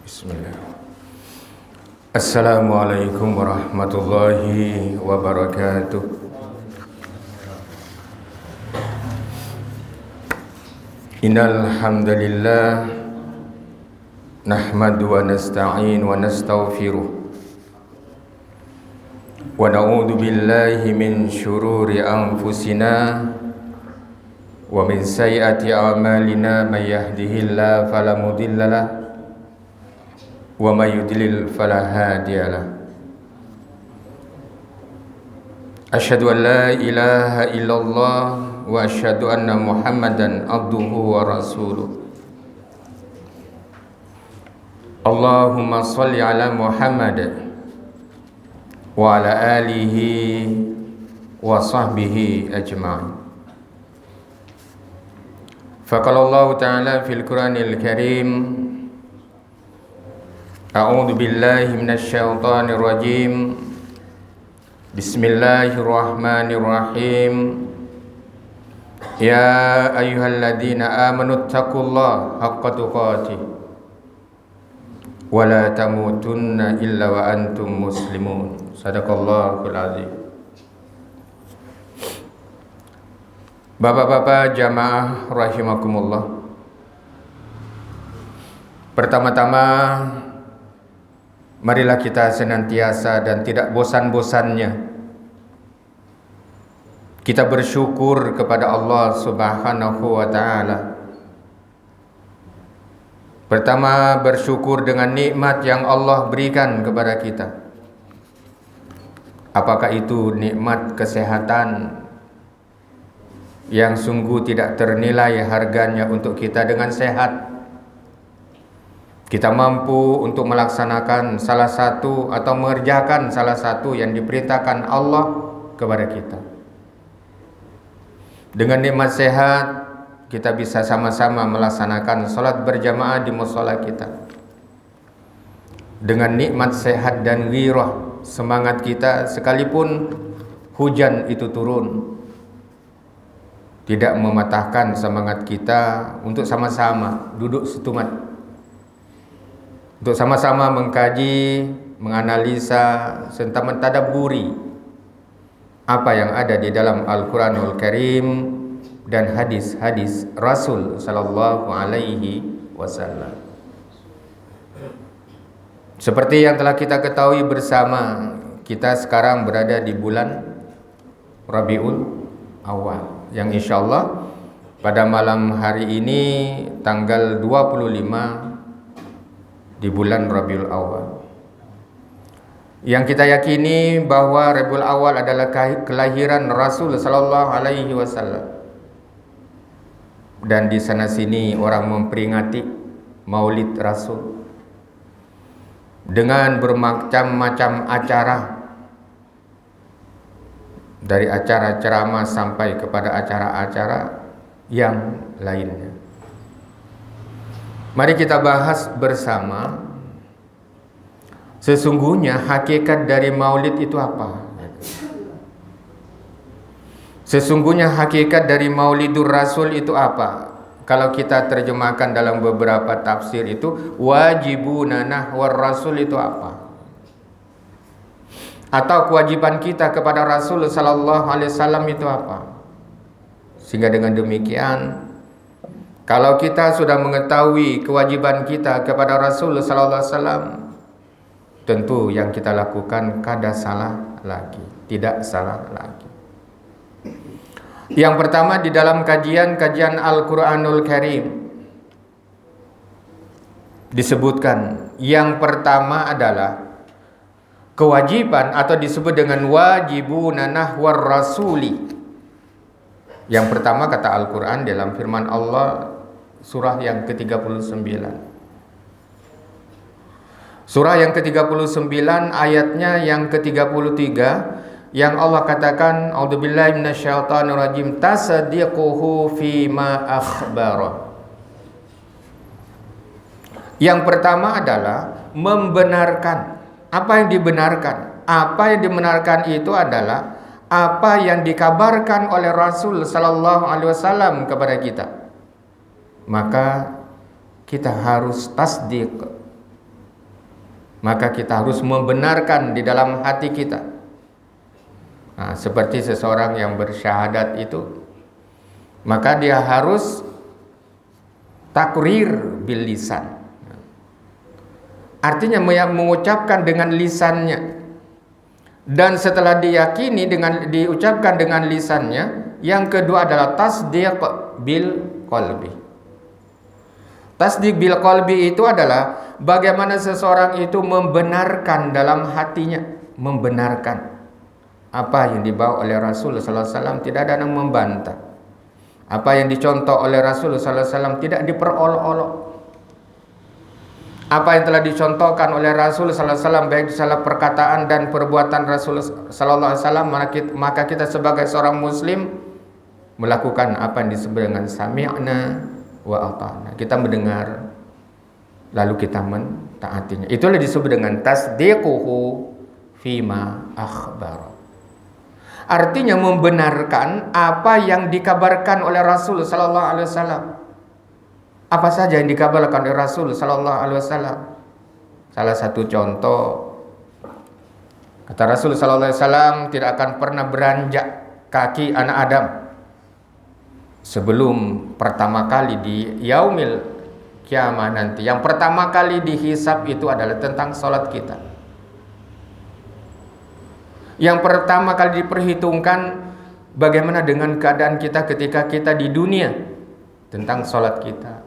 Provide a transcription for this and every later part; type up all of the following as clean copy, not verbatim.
Bismillah. Assalamualaikum warahmatullahi wabarakatuh. Innal hamdalillah nahmadu wa nasta'in wa nastaghfiruh wa na'udzu billahi min syururi anfusina wa min sayyiati a'malina may yahdihillahu fala mudhillalah wa may yudlil fala hadiyalah. Asyhadu an la ilaha illallah wa asyhadu anna Muhammadan abduhu wa rasuluh. Allahumma shalli ala Muhammad wa ala alihi wa sahbihi ajma'in. Faqala Allah ta'ala fil Qur'anil Karim, a'udzu billahi minasy syaithanir rajim. Bismillahirrahmanirrahim. Ya ayyuhalladzina amanu taqullaha haqqa tuqatih wa la tamutunna illa wa antum muslimun. Shadaqallahul azim. Bapak-bapak jamaah rahimakumullah. Pertama-tama, marilah kita senantiasa dan tidak bosan-bosannya kita bersyukur kepada Allah Subhanahu wa ta'ala. Pertama, bersyukur dengan nikmat yang Allah berikan kepada kita. Apakah itu nikmat kesehatan yang sungguh tidak ternilai harganya untuk kita dengan sehat. Kita mampu untuk melaksanakan salah satu atau mengerjakan salah satu yang diperintahkan Allah kepada kita. Dengan nikmat sehat, kita bisa sama-sama melaksanakan salat berjamaah di mushola kita. Dengan nikmat sehat dan ghirah, semangat kita sekalipun hujan itu turun, tidak mematahkan semangat kita untuk sama-sama duduk setumat, untuk sama-sama mengkaji, menganalisa, serta mentadabburi apa yang ada di dalam Al-Quranul Karim dan hadis-hadis Rasul Sallallahu Alaihi Wasallam. Seperti yang telah kita ketahui bersama, kita sekarang berada di bulan Rabiul Awal, yang insya Allah pada malam hari ini tanggal 25 di bulan Rabiul Awal, yang kita yakini bahwa Rabiul Awal adalah kelahiran Rasul Sallallahu Alaihi Wasallam, dan di sana sini orang memperingati Maulid Rasul dengan bermacam-macam acara, dari acara ceramah sampai kepada acara-acara yang lainnya. Mari kita bahas bersama, sesungguhnya hakikat dari maulid itu apa? Sesungguhnya hakikat dari Maulidur Rasul itu apa? Kalau kita terjemahkan dalam beberapa tafsir itu, wajibuna nahwar Rasul itu apa? Atau kewajiban kita kepada Rasul Sallallahu Alaihi Wasallam itu apa? Sehingga dengan demikian, kalau kita sudah mengetahui kewajiban kita kepada Rasul Sallallahu Alaihi Wasallam, tentu yang kita lakukan kada salah lagi, tidak salah lagi. Yang pertama, di dalam kajian Al-Quranul Karim disebutkan, yang pertama adalah kewajiban atau disebut dengan wajibuna nahwar rasuli. Yang pertama kata Al-Quran dalam firman Allah surah yang ke-39. Surah yang ke-39 ayatnya yang ke-33, yang Allah katakan, a'udzubillahi minasyaitonirrajim, tasdiquhu fima akhbara. Yang pertama adalah membenarkan. Apa yang dibenarkan? Apa yang dibenarkan itu adalah apa yang dikabarkan oleh Rasul sallallahu alaihi wasallam kepada kita, maka kita harus tasdik. Maka kita harus membenarkan di dalam hati kita. Nah, seperti seseorang yang bersyahadat itu, maka dia harus takrir bil lisan. Artinya mengucapkan dengan lisannya. Dan setelah diyakini diucapkan dengan lisannya, yang kedua adalah tasdiq bil qalbi. Tasdiq bil qalbi itu adalah bagaimana seseorang itu membenarkan dalam hatinya, membenarkan apa yang dibawa oleh Rasul sallallahu alaihi wasallam, tidak ada yang membantah. Apa yang dicontoh oleh Rasul sallallahu alaihi wasallam tidak diperolok-olok. Apa yang telah dicontohkan oleh Rasul sallallahu alaihi wasallam baik salah perkataan dan perbuatan Rasul sallallahu alaihi wasallam, maka kita sebagai seorang muslim melakukan apa yang disebut dengan sami'na wa ata'na. Kita mendengar lalu kita mentaatinya. Itulah disebut dengan tasdiquhu fima akhbara. Artinya membenarkan apa yang dikabarkan oleh Rasul sallallahu alaihi wasallam. Apa saja yang dikabarkan oleh Rasul sallallahu alaihi wasallam? Salah satu contoh, kata Rasul sallallahu alaihi wasallam, tidak akan pernah beranjak kaki anak Adam sebelum pertama kali di yaumil kiamah nanti. Yang pertama kali dihisab itu adalah tentang salat kita. Yang pertama kali diperhitungkan bagaimana dengan keadaan kita ketika kita di dunia, tentang salat kita.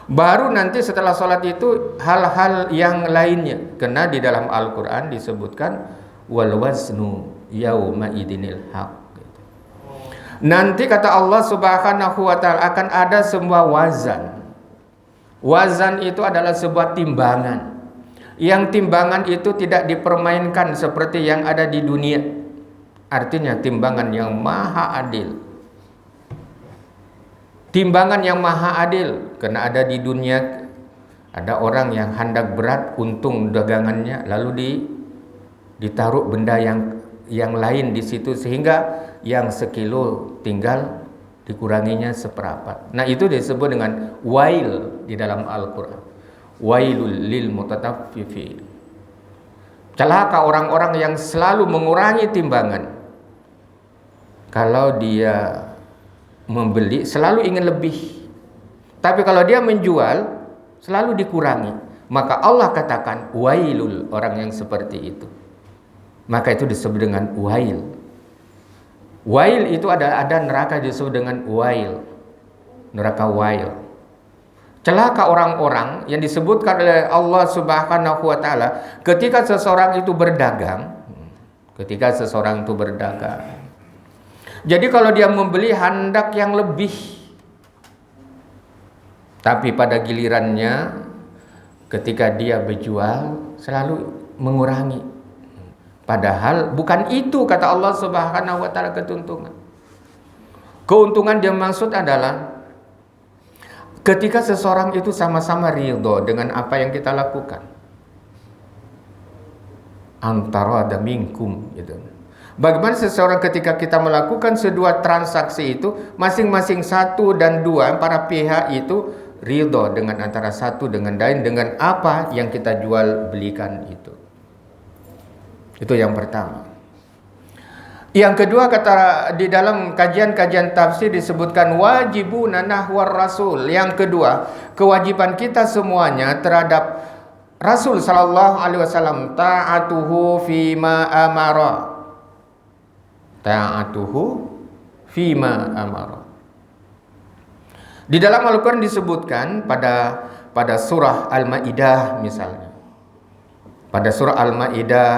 Baru nanti setelah sholat itu hal-hal yang lainnya. Karena di dalam Al-Quran disebutkan wal waznu yauma idinil haq. Nanti kata Allah subhanahu wa ta'ala akan ada sebuah wazan. Wazan itu adalah sebuah timbangan. Yang timbangan itu tidak dipermainkan seperti yang ada di dunia. Artinya timbangan yang maha adil. Timbangan yang maha adil. Karena ada di dunia, ada orang yang hendak berat untung dagangannya, lalu ditaruh benda yang lain di situ, sehingga yang sekilo tinggal dikuranginya seperempat. Nah, itu disebut dengan wail di dalam Al-Quran. Wailul lil mutataffifin. Celaka orang-orang yang selalu mengurangi timbangan. Kalau dia membeli selalu ingin lebih, tapi kalau dia menjual selalu dikurangi, maka Allah katakan wailul orang yang seperti itu. Maka itu disebut dengan wail. Wail itu ada neraka disebut dengan wail, neraka wail. Celaka orang-orang yang disebutkan oleh Allah subhanahu wa ta'ala ketika seseorang itu berdagang. Jadi kalau dia membeli hendak yang lebih, tapi pada gilirannya ketika dia berjual selalu mengurangi. Padahal bukan itu kata Allah subhanahu wa ta'ala keuntungan. Keuntungan dia maksud adalah ketika seseorang itu sama-sama ridho dengan apa yang kita lakukan. Antara ada minkum gitu. Bagaimana seseorang ketika kita melakukan sebuah transaksi itu, masing-masing satu dan dua para pihak itu ridho dengan antara satu dengan lain dengan apa yang kita jual belikan itu. Itu yang pertama. Yang kedua, kata di dalam kajian-kajian tafsir disebutkan wajibuna nahwar rasul. Yang kedua, kewajiban kita semuanya terhadap Rasul sallallahu alaihi wasallam ta'atuhu fima amara. Ta'atuhu fima amara. Di dalam Al-Quran disebutkan pada surah Al-Maidah misalnya. Pada surah Al-Maidah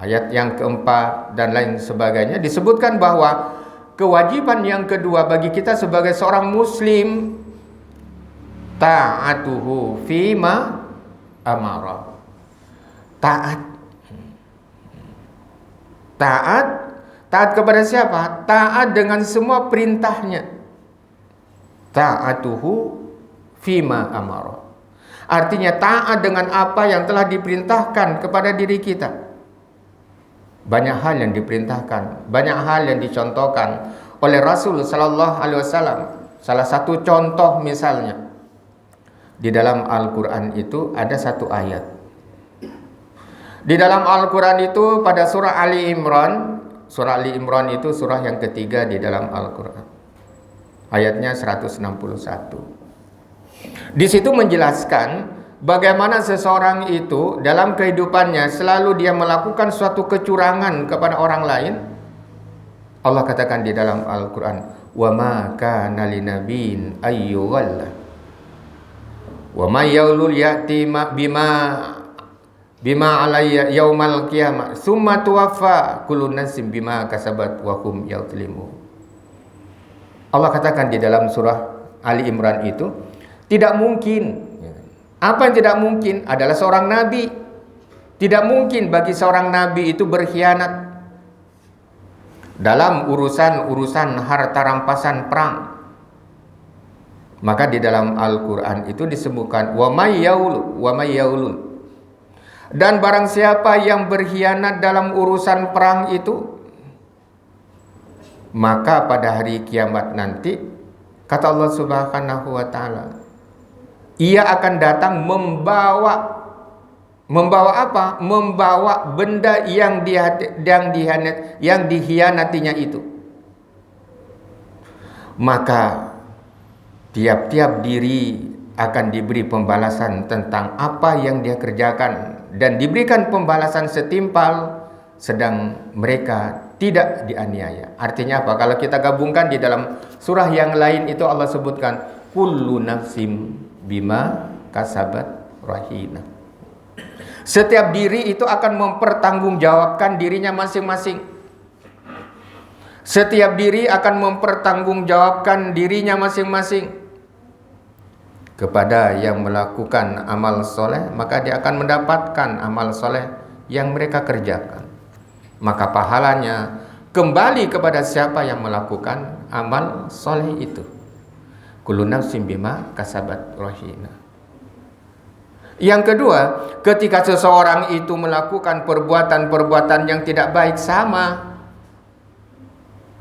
ayat yang keempat dan lain sebagainya disebutkan bahwa kewajiban yang kedua bagi kita sebagai seorang muslim ta'atuhu fima amara. Taat kepada siapa? Taat dengan semua perintahnya. Ta'atuhu fima amara. Artinya taat dengan apa yang telah diperintahkan kepada diri kita. banyak hal yang diperintahkan, banyak hal yang dicontohkan oleh Rasul sallallahu alaihi wasallam. Salah satu contoh misalnya di dalam Al-Qur'an itu ada satu ayat. Di dalam Al-Qur'an itu pada surah Ali Imran, surah Ali Imran itu surah yang ketiga di dalam Al-Qur'an. Ayatnya 161. Di situ menjelaskan bagaimana seseorang itu dalam kehidupannya selalu dia melakukan suatu kecurangan kepada orang lain. Allah katakan di dalam Al-Qur'an, "Wa ma kana linabiyyin ayyughalla wa may yawlul ya'ti bima alayya yaumal qiyamah summa tuwaffa kullu nafsin bima kasabat wa hum yadhlimun." Allah katakan di dalam surah Ali Imran itu, tidak mungkin. Apa yang tidak mungkin adalah seorang nabi. Tidak mungkin bagi seorang nabi itu berkhianat dalam urusan harta rampasan perang. Maka di dalam Al-Qur'an itu disebutkan wa may yaulul. Dan barang siapa yang berkhianat dalam urusan perang itu, maka pada hari kiamat nanti, kata Allah Subhanahu wa taala, ia akan datang membawa apa? Membawa benda yang dikhianatinya itu. Maka tiap-tiap diri akan diberi pembalasan tentang apa yang dia kerjakan dan diberikan pembalasan setimpal, sedang mereka tidak dianiaya. Artinya apa? Kalau kita gabungkan di dalam surah yang lain itu Allah sebutkan kullu nafsim bima kasabat rahina. Setiap diri itu akan mempertanggungjawabkan dirinya masing-masing. Setiap diri akan mempertanggungjawabkan dirinya masing-masing. Kepada yang melakukan amal soleh, maka dia akan mendapatkan amal soleh yang mereka kerjakan. Maka pahalanya kembali kepada siapa yang melakukan amal soleh itu. Kullu nafsin bima kasabat rahina. Yang kedua, ketika seseorang itu melakukan perbuatan-perbuatan yang tidak baik sama,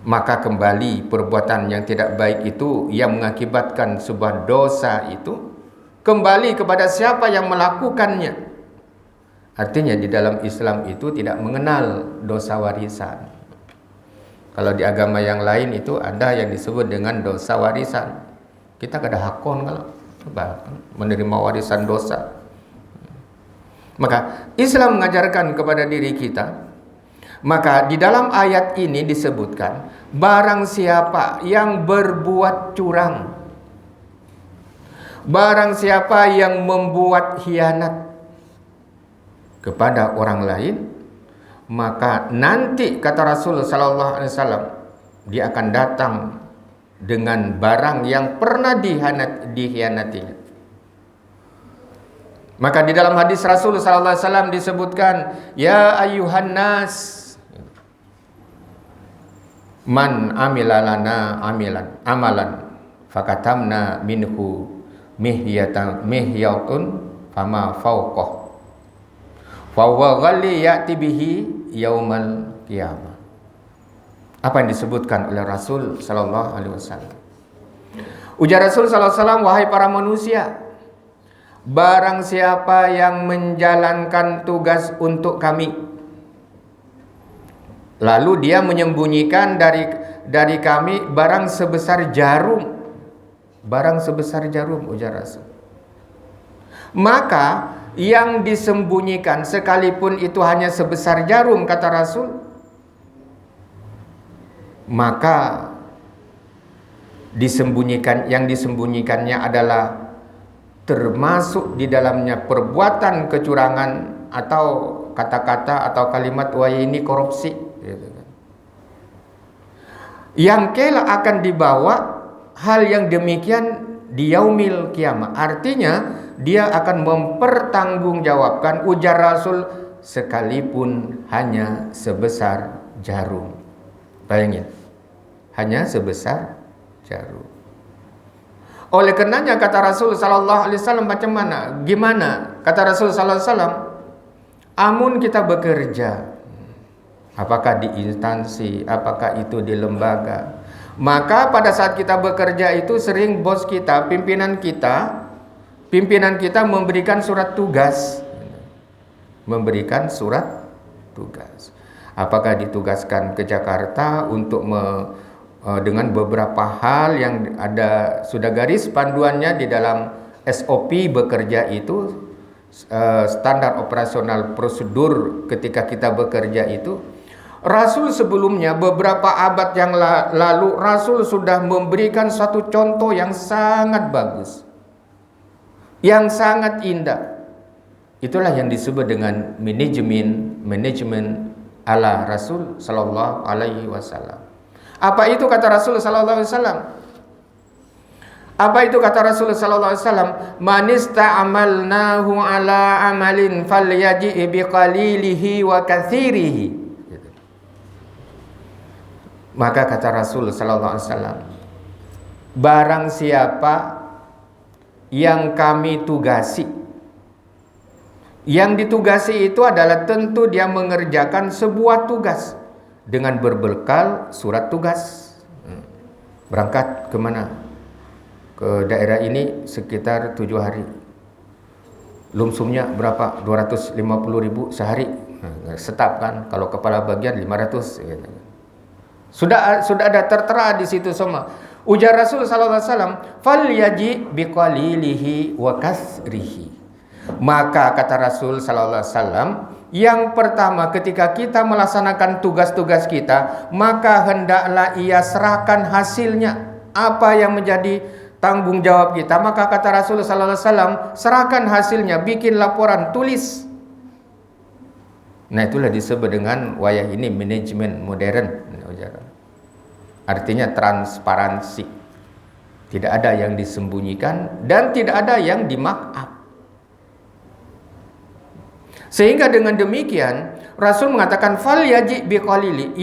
maka kembali perbuatan yang tidak baik itu yang mengakibatkan sebuah dosa itu kembali kepada siapa yang melakukannya. Artinya di dalam Islam itu tidak mengenal dosa warisan. Kalau di agama yang lain itu ada yang disebut dengan dosa warisan. Kita kada hakon kalau menerima warisan dosa. Maka Islam mengajarkan kepada diri kita. Maka di dalam ayat ini disebutkan, barang siapa yang berbuat curang, barang siapa yang membuat khianat kepada orang lain, maka nanti kata Rasul sallallahu alaihi wasallam, dia akan datang dengan barang yang pernah dikhianatinya. Maka di dalam hadis Rasul sallallahu alaihi wasallam disebutkan, ya ayyuhan nas, man amila lana amalan fakatamna minhu mihyatun fama fawqah fa huwa ghalli ya'ti bihi yaumal qiyamah. Apa yang disebutkan oleh Rasul sallallahu alaihi wasallam? Ujar Rasul sallallahu alaihi wasallam, wahai para manusia, barang siapa yang menjalankan tugas untuk kami, lalu dia menyembunyikan dari kami barang sebesar jarum. Barang sebesar jarum, ujar Rasul. Maka yang disembunyikan sekalipun itu hanya sebesar jarum, kata Rasul, maka yang disembunyikannya adalah termasuk di dalamnya perbuatan kecurangan atau kata-kata atau kalimat wah ini korupsi. Yang kelak akan dibawa hal yang demikian di yaumil kiamah. Artinya dia akan mempertanggungjawabkan, ujar Rasul, sekalipun hanya sebesar jarum. Bayangin, hanya sebesar jarum. Oleh karenanya kata Rasul sallallahu alaihi wasallam, macam mana? Gimana? Kata Rasul sallallahu alaihi wasallam, amun kita bekerja, apakah di instansi, apakah itu di lembaga. Maka pada saat kita bekerja itu sering bos kita, pimpinan kita memberikan surat tugas. Memberikan surat tugas. Apakah ditugaskan ke Jakarta untuk dengan beberapa hal yang ada sudah garis panduannya di dalam SOP bekerja itu, standar operasional prosedur ketika kita bekerja itu. Rasul sebelumnya beberapa abad yang lalu Rasul sudah memberikan satu contoh yang sangat bagus, yang sangat indah. Itulah yang disebut dengan manajemen ala Rasul sallallahu alaihi wasallam. Apa itu kata Rasul sallallahu alaihi wasallam? Apa itu kata Rasul sallallahu alaihi wasallam? Man ista'amalnahu ala amalin falyaji biqalilihi wa katsirihi. Maka kata Rasul sallallahu alaihi wasallam, barang siapa yang kami tugasi, yang ditugasi itu adalah tentu dia mengerjakan sebuah tugas dengan berbekal surat tugas. Berangkat kemana? Ke daerah ini sekitar 7 hari. Lumsumnya berapa? 250.000 sehari. Setap kan? Kalau kepala bagian 500 gitu. Sudah ada tertera di situ semua. Ujar Rasul sallallahu alaihi wasallam, "Falyaji biqalilihi wa kasrihi." Maka kata Rasul sallallahu alaihi wasallam, yang pertama ketika kita melaksanakan tugas-tugas kita, maka hendaklah ia serahkan hasilnya. Apa yang menjadi tanggung jawab kita, maka kata Rasul sallallahu alaihi wasallam, serahkan hasilnya, bikin laporan, tulis. Nah, itulah disebut dengan wayah ini manajemen modern. Artinya transparansi. Tidak ada yang disembunyikan dan tidak ada yang di-markup. Sehingga dengan demikian Rasul mengatakan fal yaji biqalili,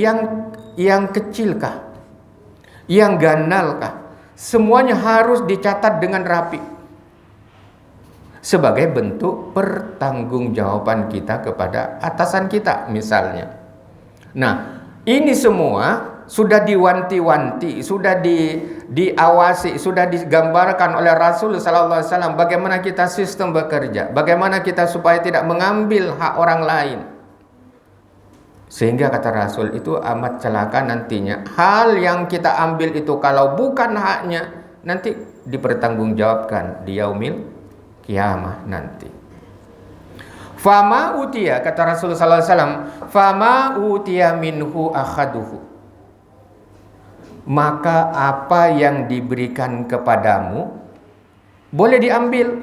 yang kecilkah, yang ganalkah, semuanya harus dicatat dengan rapi sebagai bentuk pertanggungjawaban kita kepada atasan kita misalnya. Nah, ini semua sudah diwanti-wanti, sudah diawasi, sudah digambarkan oleh Rasul sallallahu alaihi wasallam bagaimana kita sistem bekerja, bagaimana kita supaya tidak mengambil hak orang lain. Sehingga kata Rasul itu amat celaka nantinya hal yang kita ambil itu kalau bukan haknya nanti dipertanggungjawabkan di yaumil kiamah nanti. Fama utiya, kata Rasul sallallahu alaihi wasallam, fama utiya minhu akhaduhu, maka apa yang diberikan kepadamu boleh diambil.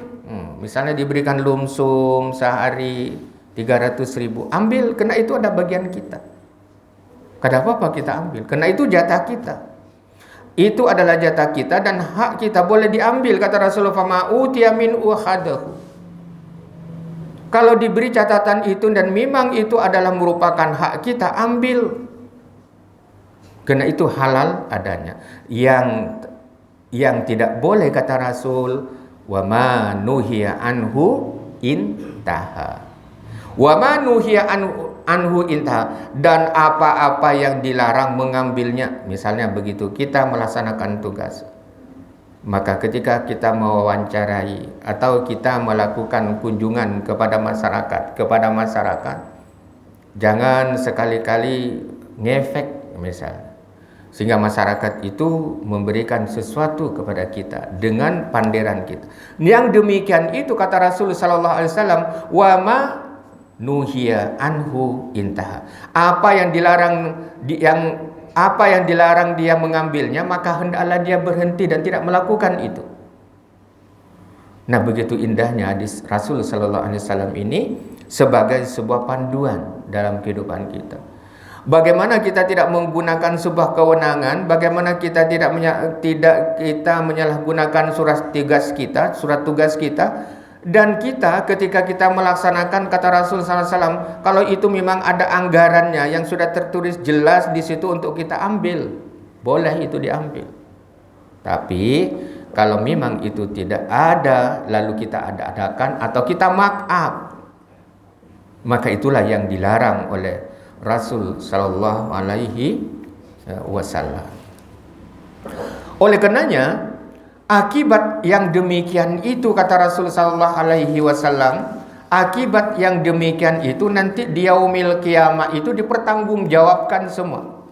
Misalnya diberikan lumsum sehari 300.000, ambil, karena itu ada bagian kita. Kada apa-apa kita ambil, karena itu jatah kita. Itu adalah jatah kita dan hak kita, boleh diambil, kata Rasulullah. Fama utiya min akhadahu. Kalau diberi catatan itu dan memang itu adalah merupakan hak kita, ambil. Karena itu halal adanya. Yang tidak boleh, kata Rasul, wa ma nuhiya anhu intaha. Wa ma nuhiya anhu intaha, dan apa-apa yang dilarang mengambilnya. Misalnya begitu kita melaksanakan tugas, maka ketika kita mewawancarai atau kita melakukan kunjungan kepada masyarakat, jangan sekali-kali ngefek misalnya, sehingga masyarakat itu memberikan sesuatu kepada kita dengan panderan kita. Yang demikian itu, kata Rasul sallallahu alaihi wasallam, wa ma nuhiya anhu intaha. Apa yang dilarang dia mengambilnya, maka hendaklah dia berhenti dan tidak melakukan itu. Nah, begitu indahnya hadis Rasul sallallahu alaihi wasallam ini sebagai sebuah panduan dalam kehidupan kita. Bagaimana kita tidak menggunakan sebuah kewenangan, bagaimana kita tidak menyalahgunakan surat tugas kita, dan kita ketika kita melaksanakan, kata Rasul sallallahu alaihi wasallam, kalau itu memang ada anggarannya yang sudah tertulis jelas di situ untuk kita ambil, boleh itu diambil. Tapi kalau memang itu tidak ada, lalu kita adakan atau kita mark up, maka itulah yang dilarang oleh Rasul sallallahu alaihi wasallam. Oleh karenanya, akibat yang demikian itu, kata Rasul sallallahu alaihi wasallam, akibat yang demikian itu nanti di yaumil qiyamah itu dipertanggungjawabkan semua.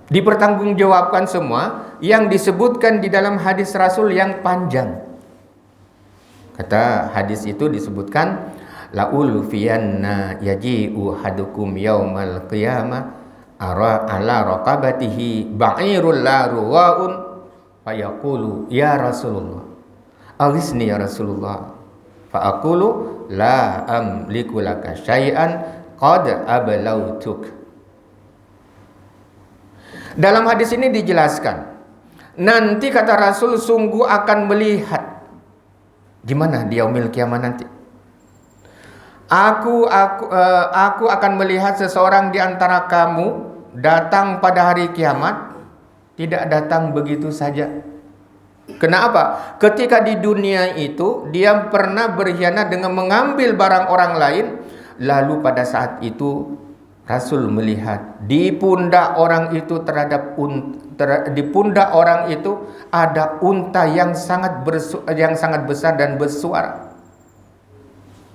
Dipertanggungjawabkan semua yang disebutkan di dalam hadis Rasul yang panjang. Kata hadis itu disebutkan, laul fiyanna yaji'u hadukum yaumal qiyamah ala raqabatihi ba'irul la ruwaun fayaqulu ya Rasulullah aghithni ya Rasulullah fa'aqulu la amliku laka syai'an qad ablautuk. Dalam hadis ini dijelaskan, nanti kata Rasul sungguh akan melihat gimana di yaumil kiamat nanti. Aku akan melihat seseorang di antara kamu datang pada hari kiamat, tidak datang begitu saja. Kenapa? Ketika di dunia itu dia pernah berkhianat dengan mengambil barang orang lain, lalu pada saat itu Rasul melihat di pundak orang itu di pundak orang itu ada unta yang sangat besar dan bersuara.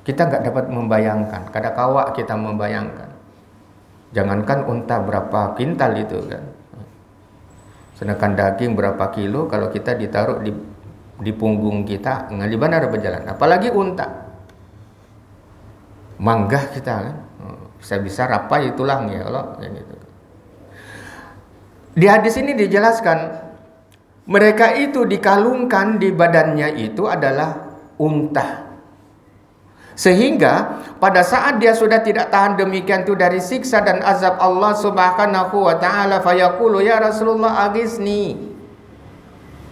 Kita nggak dapat membayangkan, kadang-kala kita membayangkan. Jangankan unta berapa kintal itu kan. Sedangkan daging berapa kilo kalau kita ditaruh di punggung kita, di mana ada berjalan. Apalagi unta. Manggah kita kan. Bisa-bisa rapai tulangnya kalau gitu. Di hadis ini dijelaskan mereka itu dikalungkan di badannya itu adalah unta. Sehingga pada saat dia sudah tidak tahan demikian itu dari siksa dan azab Allah Subhanahu wa taala, fayaqulu ya Rasulullah aghithni.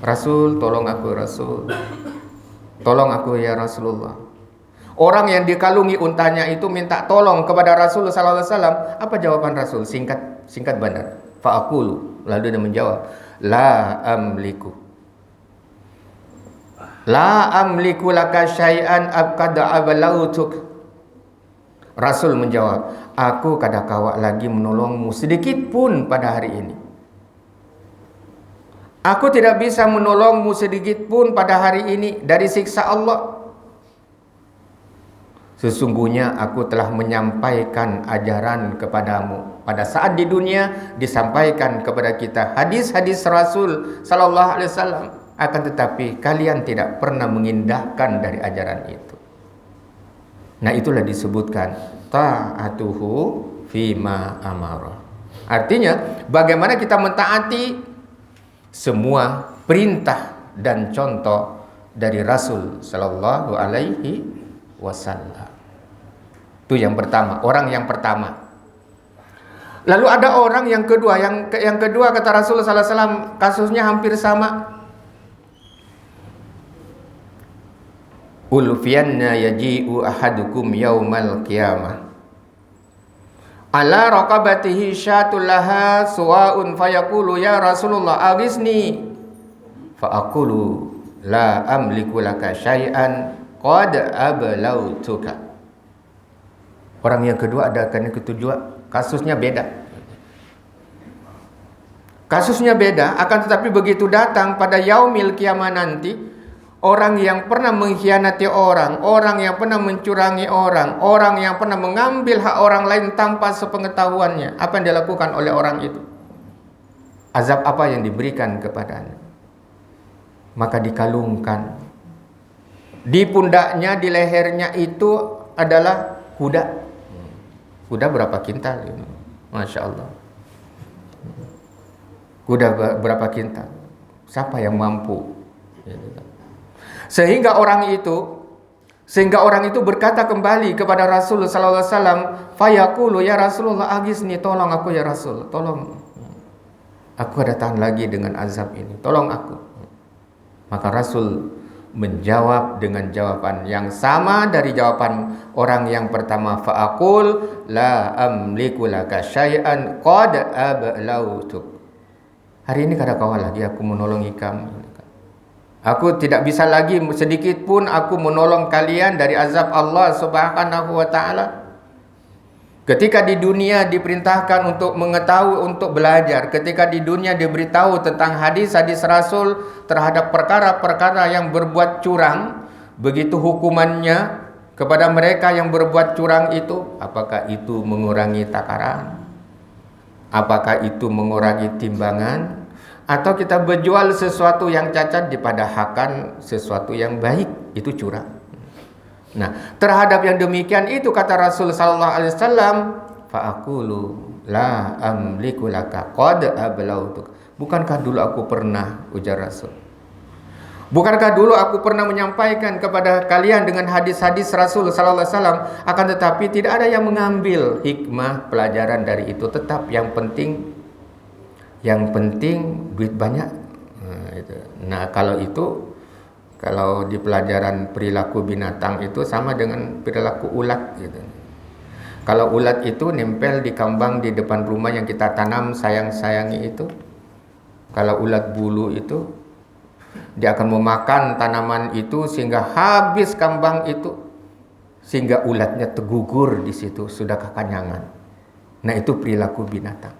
Rasul, tolong aku Rasul. Tolong aku ya Rasulullah. Orang yang dikalungi untanya itu minta tolong kepada Rasul sallallahu alaihi wasallam. Apa jawaban Rasul? Singkat bandar. Fa'aqulu, lalu dia menjawab, la amliku. La amliku laka syai'an qad ablautuk. Rasul menjawab, aku kadang-kala lagi menolongmu sedikit pun pada hari ini. Aku tidak bisa menolongmu sedikit pun pada hari ini dari siksa Allah. Sesungguhnya aku telah menyampaikan ajaran kepadamu. Pada saat di dunia disampaikan kepada kita hadis-hadis Rasul sallallahu alaihi wasallam, akan tetapi kalian tidak pernah mengindahkan dari ajaran itu. Nah, itulah disebutkan ta'atuhu fima amara. Artinya bagaimana kita mentaati semua perintah dan contoh dari Rasul sallallahu alaihi wasallam. Itu yang pertama, orang yang pertama. Lalu ada orang yang kedua, yang kedua kata Rasul sallallahu alaihi wasallam kasusnya hampir sama. Ulfiyanna yaji'u ahadukum yaumal qiyamah ala raqabatihi syatul laha suwa'un fayaqulu ya Rasulullah aghithni fa'aqulu la amliku laka syai'an qad ablautuka. Orang yang kedua ada yang ketujuh, kasusnya beda. Kasusnya beda, akan tetapi begitu datang pada yaumil kiamah nanti, orang yang pernah mengkhianati orang, orang yang pernah mencurangi orang, orang yang pernah mengambil hak orang lain tanpa sepengetahuannya, apa yang dilakukan oleh orang itu? Azab apa yang diberikan kepadanya? Maka dikalungkan. Di pundaknya, di lehernya itu adalah kuda. Kuda berapa kintal? Masya Allah. Kuda berapa kintal? Siapa yang mampu? Sehingga orang itu berkata kembali kepada Rasul sallallahu alaihi wasallam, fayaqulu ya Rasulullah aghithni, tolong aku ya Rasul, tolong. Aku ada tahan lagi dengan azab ini, tolong aku. Maka Rasul menjawab dengan jawaban yang sama dari jawaban orang yang pertama, fa'aqul la amliku laka syai'an qad ablautuk. Hari ini kadang-kala lagi aku menolongi kamu. Aku tidak bisa lagi sedikit pun aku menolong kalian dari azab Allah Subhanahu wa taala. Ketika di dunia diperintahkan untuk mengetahui, untuk belajar, ketika di dunia diberitahu tentang hadis-hadis Rasul terhadap perkara-perkara yang berbuat curang, begitu hukumannya kepada mereka yang berbuat curang itu. Apakah itu mengurangi takaran? Apakah itu mengurangi timbangan? Atau kita berjual sesuatu yang cacat dipadahkan sesuatu yang baik? Itu curang. Nah, terhadap yang demikian itu kata Rasul sallallahu alaihi wasallam, fa'aqulu la amliku laka qad ablautuk. Bukankah dulu aku pernah, ujar Rasul, bukankah dulu aku pernah menyampaikan kepada kalian dengan hadis-hadis Rasul sallallahu alaihi wasallam, akan tetapi tidak ada yang mengambil hikmah pelajaran dari itu. Tetap yang penting duit banyak. Nah, kalau di pelajaran perilaku binatang itu sama dengan perilaku ulat gitu. Kalau ulat itu nempel di kambang di depan rumah yang kita tanam sayang-sayangi itu. Kalau ulat bulu itu dia akan memakan tanaman itu sehingga habis kambang itu, sehingga ulatnya tergugur di situ, sudah kekenyangan. Nah, itu perilaku binatang.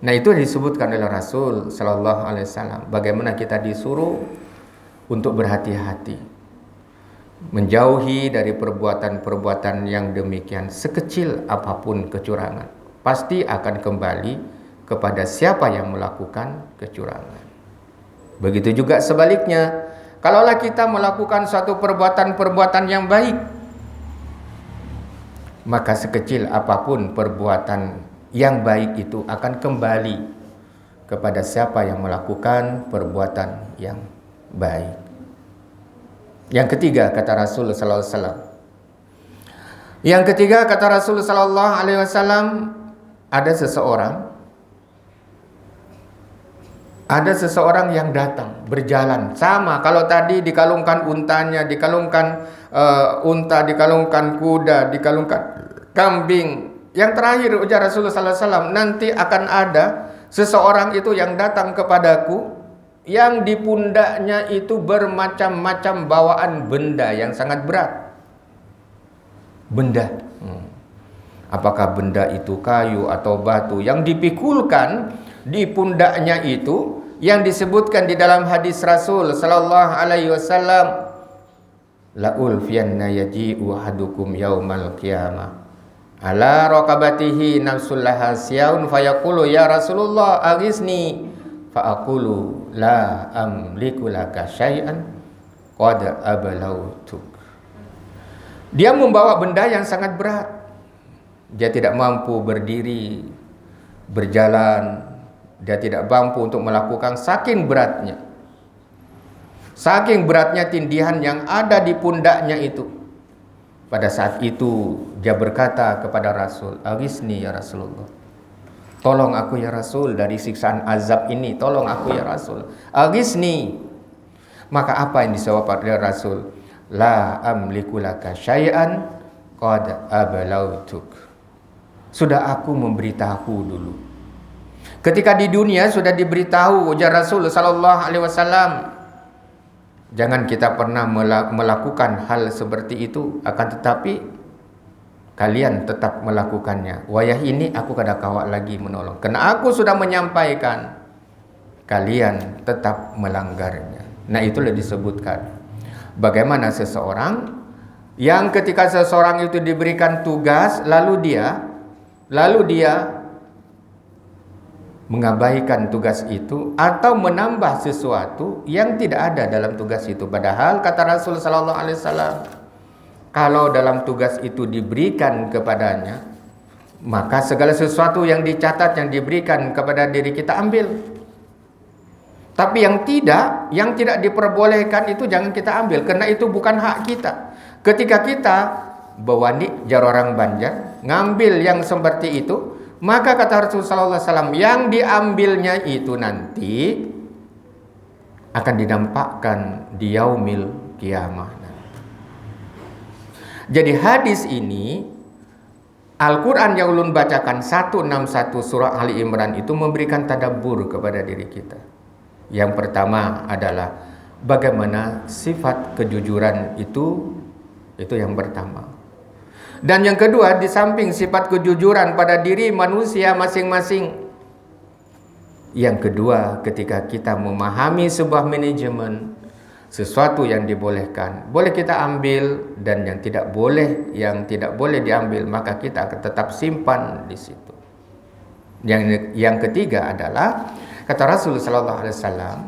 Nah, itu disebutkan oleh Rasul sallallahu alaihi wasallam bagaimana kita disuruh untuk berhati-hati, menjauhi dari perbuatan-perbuatan yang demikian. Sekecil apapun kecurangan, pasti akan kembali kepada siapa yang melakukan kecurangan. Begitu juga sebaliknya, kalaulah kita melakukan suatu perbuatan-perbuatan yang baik, maka sekecil apapun perbuatan yang baik itu akan kembali kepada siapa yang melakukan perbuatan yang baik. Yang ketiga kata Rasul sallallahu alaihi wasallam. Yang ketiga kata Rasul sallallahu alaihi wasallam, ada seseorang yang datang berjalan sama. Kalau tadi dikalungkan untanya, dikalungkan unta, dikalungkan kuda, dikalungkan kambing. Yang terakhir ujar Rasulullah sallallahu alaihi wasallam, nanti akan ada seseorang itu yang datang kepadaku yang di pundaknya itu bermacam-macam bawaan benda yang sangat berat. Benda. Apakah benda itu kayu atau batu yang dipikulkan di pundaknya itu, yang disebutkan di dalam hadis Rasul sallallahu alaihi wasallam, laul fiyanna yaji'u ahadukum yaumal qiyamah ala raqabatihi nafsul laha siyaun fayaqulu ya Rasulullah aghisni fa'aqulu la amliku laka syai'an qad ablautuk. Dia membawa benda yang sangat berat. Dia tidak mampu berdiri, berjalan. Dia tidak mampu untuk melakukan, saking beratnya. Saking beratnya tindihan yang ada di pundaknya itu. Pada saat itu dia berkata kepada Rasul, aghisni ya Rasulullah, tolong aku ya Rasul dari siksaan azab ini, tolong aku ya Rasul, aghisni. Maka apa yang dijawab oleh Rasul? La amliku laka syai'an qad ablautuk. Sudah aku memberitahu dulu. Ketika di dunia sudah diberitahu, ujar Rasul sallallahu alaihi wasallam, jangan kita pernah melakukan hal seperti itu, akan tetapi kalian tetap melakukannya. Wayah ini aku kada kawak lagi menolong, karena aku sudah menyampaikan, kalian tetap melanggarnya. Nah, itulah disebutkan bagaimana seseorang yang ketika seseorang itu diberikan tugas lalu dia mengabaikan tugas itu atau menambah sesuatu yang tidak ada dalam tugas itu. Padahal kata Rasul sallallahu alaihi wasallam, kalau dalam tugas itu diberikan kepadanya, maka segala sesuatu yang dicatat, yang diberikan kepada diri kita ambil. Tapi yang tidak diperbolehkan itu jangan kita ambil, karena itu bukan hak kita. Ketika kita bawani jar orang Banjar ngambil yang seperti itu, maka kata Rasulullah SAW, yang diambilnya itu nanti akan didampakkan di yaumil kiamah. Jadi hadis ini, Al-Quran yang ulun bacakan 161 surah Ali Imran itu memberikan tadabbur kepada diri kita. Yang pertama adalah bagaimana sifat kejujuran itu yang pertama. Dan yang kedua, di samping sifat kejujuran pada diri manusia masing-masing, yang kedua, ketika kita memahami sebuah manajemen, sesuatu yang dibolehkan boleh kita ambil, dan yang tidak boleh diambil, maka kita akan tetap simpan di situ. Yang ketiga adalah kata Rasulullah sallallahu alaihi wasallam,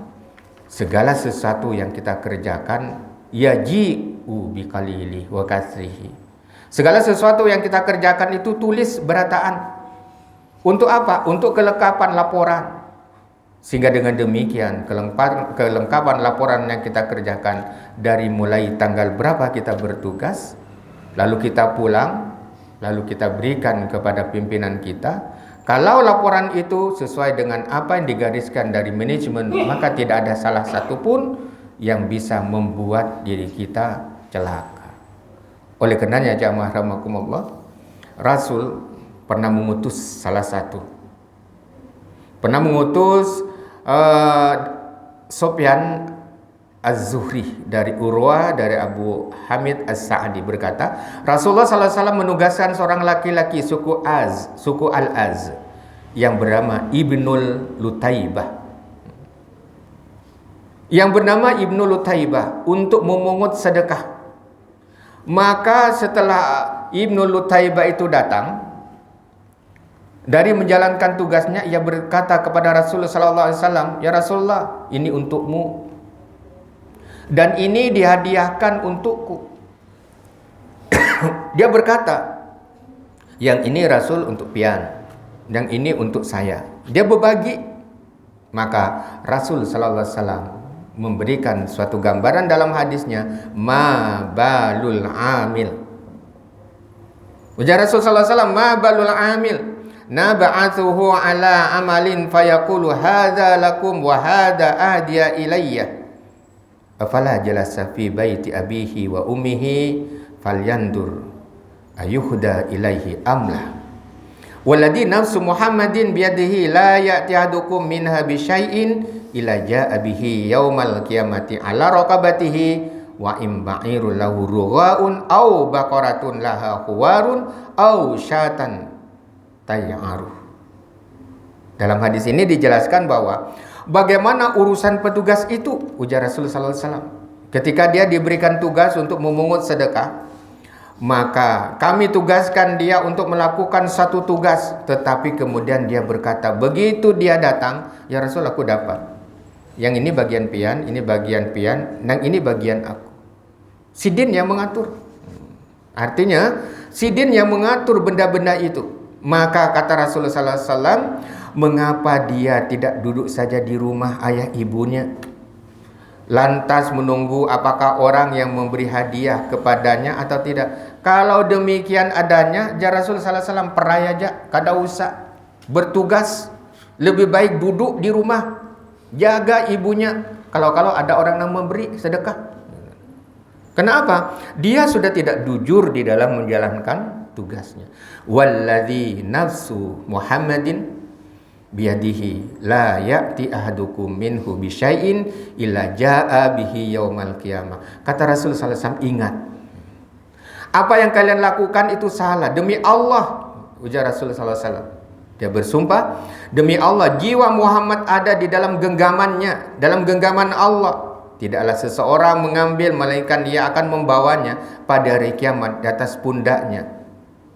segala sesuatu yang kita kerjakan yaji'u biqalili wa kasrihi. Segala sesuatu yang kita kerjakan itu tulis berataan. Untuk apa? Untuk kelengkapan laporan. Sehingga dengan demikian kelengkapan laporan yang kita kerjakan, dari mulai tanggal berapa kita bertugas, lalu kita pulang, lalu kita berikan kepada pimpinan kita. Kalau laporan itu sesuai dengan apa yang digariskan dari manajemen, maka tidak ada salah satu pun yang bisa membuat diri kita celaka. Oleh karenanya jamaah rahimakumullah, Rasul pernah mengutus Sufyan Az-Zuhri dari Urwah dari Abu Hamid As-Sa'di berkata, Rasulullah sallallahu alaihi wasallam menugaskan seorang laki-laki suku Al-Az yang bernama Ibnul Lutaibah untuk memungut sedekah. Maka setelah Ibnu Lutaibah itu datang dari menjalankan tugasnya, ia berkata kepada Rasulullah sallallahu alaihi wasallam, "Ya Rasulullah, ini untukmu dan ini dihadiahkan untukku." Dia berkata, "Yang ini Rasul untuk pian, yang ini untuk saya." Dia berbagi. Maka Rasul sallallahu alaihi wasallam memberikan suatu gambaran dalam hadisnya, ma balul amil. Ujar Rasul sallallahu alaihi wasallam, ma balul amil nab'athuhu ala amalin fayaqulu hadza lakum wa hadza ahdiya ilayya afala jalasa fi baiti abihi wa ummihi falyandur ayuhda ilaihi amla walladhi nafsu Muhammadin biyadihi la ya'ti ahadukum minha bi syai'in ila ja'a bihi yaumal qiyamati ala raqabatihi wa imba'irul lahu rughaun au baqaratun laha khuwarun au syatan tay'aru. Dalam hadis ini dijelaskan bahwa bagaimana urusan petugas itu, ujar Rasulullah sallallahu alaihi wasallam. Ketika dia diberikan tugas untuk memungut sedekah, maka kami tugaskan dia untuk melakukan satu tugas, tetapi kemudian dia berkata, begitu dia datang, ya Rasul, aku dapat yang ini bagian pian, ini bagian pian, dan ini bagian aku. Sidin yang mengatur. Artinya sidin yang mengatur benda-benda itu. Maka kata Rasulullah sallallahu alaihi wasallam, mengapa dia tidak duduk saja di rumah ayah ibunya, lantas menunggu apakah orang yang memberi hadiah kepadanya atau tidak? Kalau demikian adanya, ya Rasulullah sallallahu alaihi wasallam perai aja, kada usah bertugas, lebih baik duduk di rumah, jaga ibunya. Kalau ada orang yang memberi sedekah. Kenapa? Dia sudah tidak jujur di dalam menjalankan tugasnya. Walladzi nafsu Muhammadin biyadihi la ya'ti ahadukum minhu bi syai'in illa jaa'a bihi yaumal qiyamah. Kata Rasul sallallahu alaihi wasallam, ingat, apa yang kalian lakukan itu salah. Demi Allah, ujar Rasul sallallahu alaihi wasallam. Dia bersumpah, demi Allah, jiwa Muhammad ada di dalam genggamannya, dalam genggaman Allah. Tidaklah seseorang mengambil, melainkan dia akan membawanya pada hari kiamat di atas pundaknya.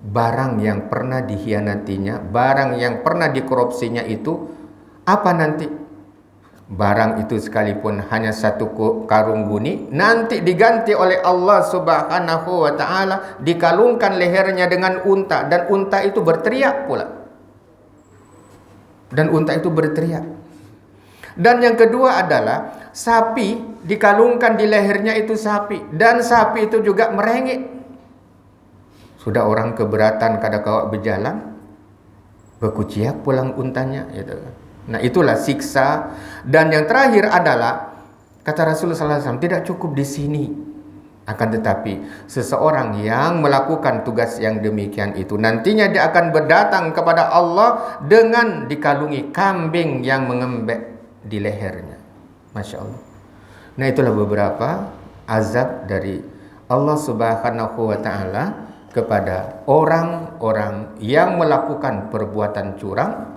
Barang yang pernah dikhianatinya, barang yang pernah dikorupsinya itu, apa nanti? Barang itu sekalipun hanya satu karung guni, nanti diganti oleh Allah Subhanahu wa ta'ala, dikalungkan lehernya dengan unta, dan unta itu berteriak pula. Dan yang kedua adalah sapi, dikalungkan di lehernya itu sapi, dan sapi itu juga merengek. Sudah orang keberatan kada kawak berjalan, berkuciak pulang untanya, gitu. Nah, itulah siksa. Dan yang terakhir adalah kata Rasulullah SAW, tidak cukup di sini, akan tetapi seseorang yang melakukan tugas yang demikian itu nantinya dia akan berdatang kepada Allah dengan dikalungi kambing yang mengembek di lehernya. Masya Allah. Nah, itulah beberapa azab dari Allah Subhanahu wa Ta'ala kepada orang-orang yang melakukan perbuatan curang.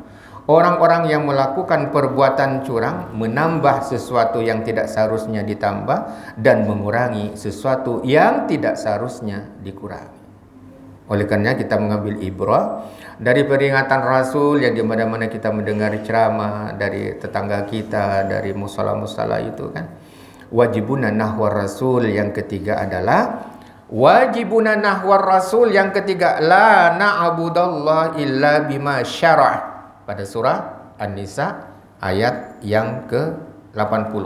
Orang-orang yang melakukan perbuatan curang menambah sesuatu yang tidak seharusnya ditambah dan mengurangi sesuatu yang tidak seharusnya dikurangi. Oleh karena kita mengambil ibrah dari peringatan Rasul yang di mana-mana kita mendengar ceramah dari tetangga kita, dari musala-musala itu kan. Wajibuna nahwar Rasul, yang ketiga adalah wajibuna nahwar Rasul, yang ketiga la na'budallah illa bima syara'. Pada surah An-Nisa ayat yang ke-80.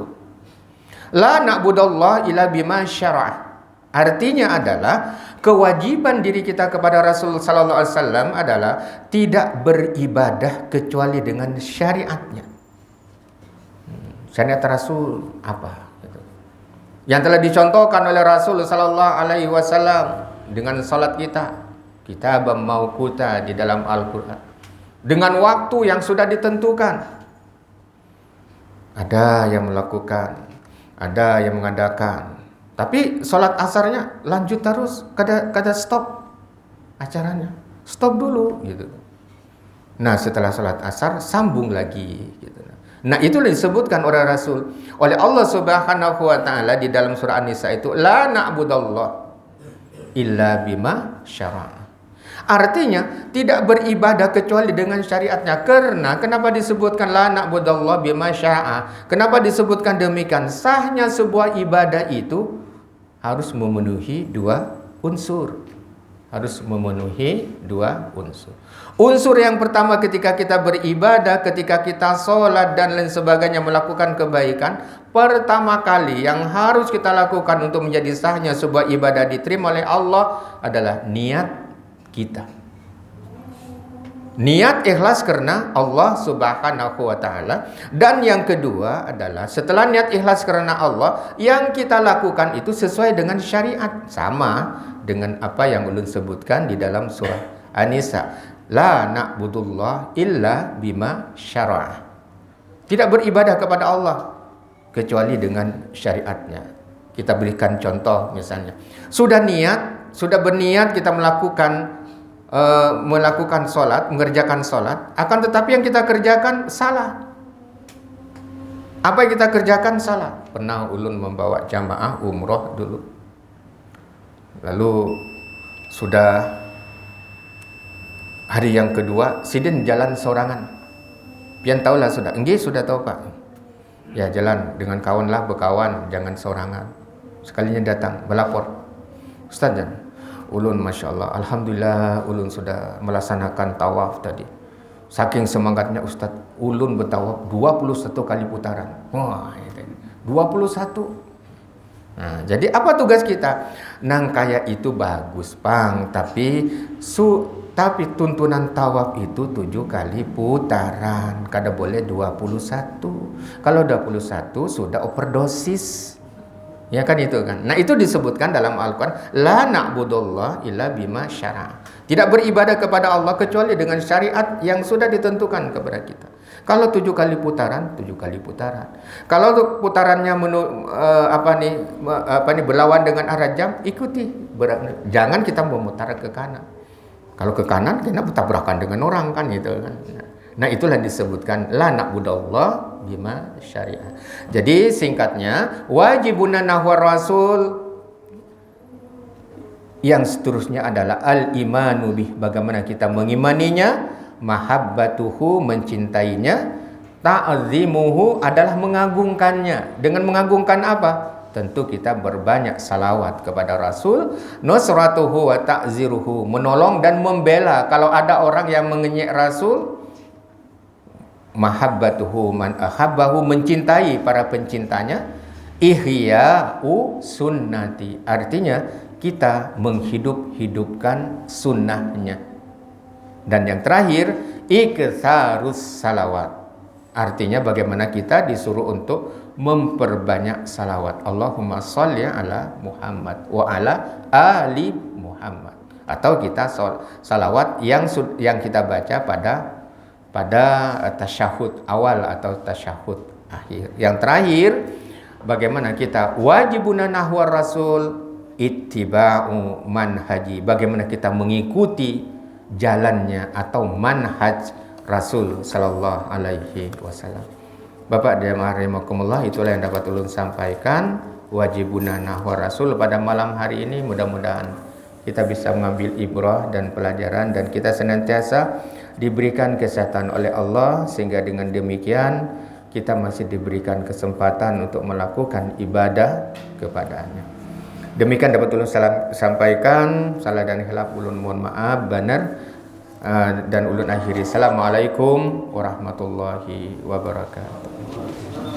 La na'budallah illa bima syara'. Artinya adalah kewajiban diri kita kepada Rasul sallallahu alaihi wasallam adalah tidak beribadah kecuali dengan syariatnya. Syariat Rasul apa? Yang telah dicontohkan oleh Rasul sallallahu alaihi wasallam dengan salat kita, kitabam mauquta di dalam Al-Qur'an. Dengan waktu yang sudah ditentukan. Ada yang melakukan, ada yang mengadakan. Tapi sholat asarnya lanjut terus, kada stop acaranya. Stop dulu gitu. Nah, setelah sholat asar sambung lagi gitu. Nah, itu disebutkan oleh Rasul, oleh Allah Subhanahu wa Ta'ala di dalam surah An-Nisa itu, la na'budallah illa bima syara'. Artinya tidak beribadah kecuali dengan syariatnya. Karena kenapa disebutkan la na'budallah bima syara'a? Kenapa disebutkan demikian? Sahnya sebuah ibadah itu harus memenuhi dua unsur. Harus memenuhi dua unsur. Unsur yang pertama ketika kita beribadah, ketika kita sholat dan lain sebagainya melakukan kebaikan, pertama kali yang harus kita lakukan untuk menjadi sahnya sebuah ibadah diterima oleh Allah adalah niat kita. Niat ikhlas karena Allah Subhanahu wa Ta'ala. Dan yang kedua adalah setelah niat ikhlas karena Allah, yang kita lakukan itu sesuai dengan syariat, sama dengan apa yang ulun sebutkan di dalam surah An-Nisa, la na'budullah illa bima syara'a. Tidak beribadah kepada Allah kecuali dengan syariatnya. Kita berikan contoh misalnya, sudah berniat kita melakukan sholat, mengerjakan sholat, akan tetapi yang kita kerjakan salah. Apa yang kita kerjakan salah. Pernah ulun membawa jamaah umroh dulu, lalu sudah hari yang kedua sidin jalan sorangan. Pian tahulah sudah, enggak sudah tahu Pak. Ya jalan dengan kawan lah, berkawan, jangan sorangan. Sekalinya datang melapor, Ustaz jangan. Ulun Masya Allah, Alhamdulillah ulun sudah melaksanakan tawaf tadi. Saking semangatnya Ustaz, ulun bertawaf 21 kali putaran. Wah, 21. Nah, jadi apa tugas kita? Nang kaya itu bagus, Pang, tapi tuntunan tawaf itu 7 kali putaran. Kada boleh 21. Kalau 21 sudah overdosis. Ya kan itu kan. Nah, itu disebutkan dalam Al-Qur'an, la na'budullah illa bima syara'a. Tidak beribadah kepada Allah kecuali dengan syariat yang sudah ditentukan kepada kita. Kalau 7 kali putaran, 7 kali putaran. Kalau putarannya berlawan dengan arah jam, ikuti. Jangan kita memutar ke kanan. Kalau ke kanan, kita bertabrakan dengan orang kan gitu kan. Nah, itulah disebutkan la na'budallah bima syariah. Jadi singkatnya, wajibuna nahwar Rasul, yang seterusnya adalah al-imanu bih, bagaimana kita mengimaninya, mahabbatuhu, mencintainya, ta'zimuhu adalah mengagungkannya. Dengan mengagungkan apa? Tentu kita berbanyak salawat kepada Rasul, nusratuhu wa ta'ziruhu, menolong dan membela kalau ada orang yang mengenyek Rasul, mahabbatuhu man ahabbahu, mencintai para pencintanya, ihya'u sunnati, artinya kita menghidup-hidupkan sunnahnya. Dan yang terakhir, iktsarus salawat, artinya bagaimana kita disuruh untuk memperbanyak salawat. Allahumma sholli ala Muhammad wa ala ali Muhammad. Atau kita salawat yang kita baca pada tasyahud awal atau tasyahud akhir. Yang terakhir, bagaimana kita wajibuna nahwar rasul ittiba'u manhaji. Bagaimana kita mengikuti jalannya atau manhaj Rasul sallallahu alaihi wasallam. Bapak dan rahimakumullah, itulah yang dapat ulun sampaikan wajibuna nahwar rasul pada malam hari ini. Mudah-mudahan kita bisa mengambil ibrah dan pelajaran, dan kita senantiasa diberikan kesehatan oleh Allah, sehingga dengan demikian kita masih diberikan kesempatan untuk melakukan ibadah kepadanya. Demikian dapat ulun sampaikan. Salah dan khilaf ulun mohon maaf, benar, dan ulun akhiri. Assalamualaikum warahmatullahi wabarakatuh.